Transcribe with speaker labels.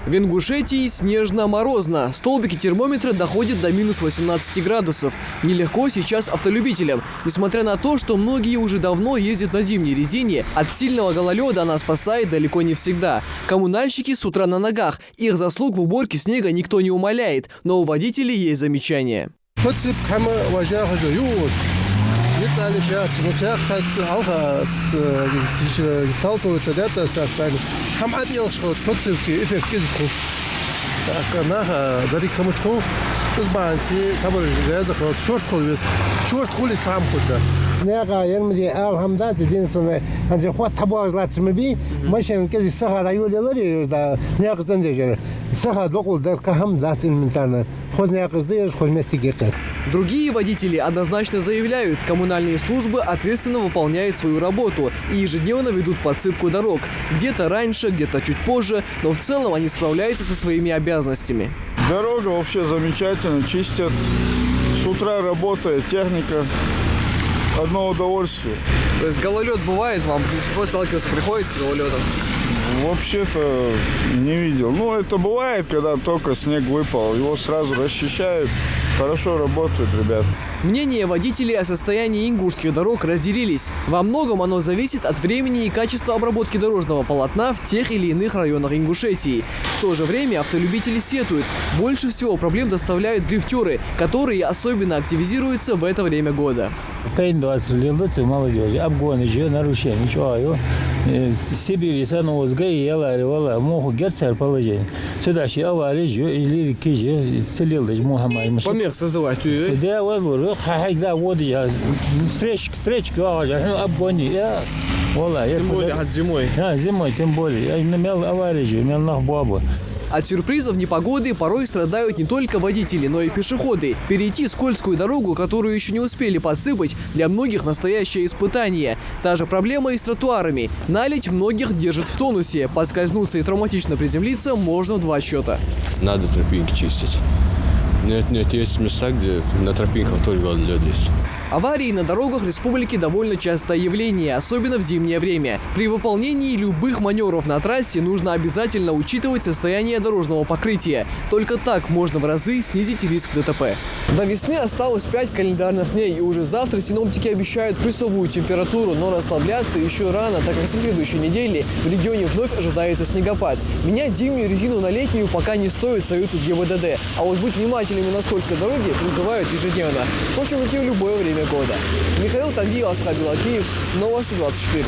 Speaker 1: В Ингушетии снежно-морозно. Столбики термометра доходят до минус 18 градусов. Нелегко сейчас автолюбителям. Несмотря на то, что многие уже давно ездят на зимней резине, от сильного гололеда она спасает далеко не всегда. Коммунальщики с утра на ногах. Их заслуг в уборке снега никто не умаляет. Но у водителей есть замечания. Другие водители однозначно заявляют, коммунальные службы ответственно выполняют свою работу и ежедневно ведут подсыпку дорог. Где-то раньше, где-то чуть позже, но в целом они справляются со своими обязанностями.
Speaker 2: Дорога вообще замечательно, чистят. С утра работает техника. Одно удовольствие.
Speaker 1: То есть гололед бывает, вам сталкиваться приходится с гололедом?
Speaker 2: Вообще-то не видел. Ну, это бывает, когда только снег выпал. Его сразу расчищают. Хорошо работают, ребят.
Speaker 1: Мнения водителей о состоянии ингушских дорог разделились. Во многом оно зависит от времени и качества обработки дорожного полотна в тех или иных районах Ингушетии. В то же время автолюбители сетуют. Больше всего проблем доставляют дрифтеры, которые особенно активизируются в это время года.
Speaker 3: Молодежи, обгоны, нарушения, ничего. Сибирь, могу герцер положение. Сюда еще аварии, или кижи, целились,
Speaker 1: Помех создавать.
Speaker 3: Да, вот, встречки, обгони.
Speaker 1: Тем более от зимой.
Speaker 3: Зимой, тем более. Я имел аварию, имел нахбабу.
Speaker 1: От сюрпризов непогоды порой страдают не только водители, но и пешеходы. Перейти скользкую дорогу, которую еще не успели подсыпать, для многих настоящее испытание. Та же проблема и с тротуарами. Наледь многих держит в тонусе. Подскользнуться и травматично приземлиться можно в 2 счета.
Speaker 4: Надо тропинки чистить. Нет, есть места, где на тропинках только лед есть.
Speaker 1: Аварии на дорогах республики довольно частое явление, особенно в зимнее время. При выполнении любых маневров на трассе нужно обязательно учитывать состояние дорожного покрытия. Только так можно в разы снизить риск ДТП. До весны осталось 5 календарных дней, и уже завтра синоптики обещают плюсовую температуру, но расслабляться еще рано, так как со следующей недели в регионе вновь ожидается снегопад. Менять зимнюю резину на летнюю пока не стоит, советует ГИБДД. А вот быть внимательными на скользкой дороге призывают ежедневно. Впрочем, как и в любое время года. Михаил Тагиев, Асхаб Белакиев, Новости 24.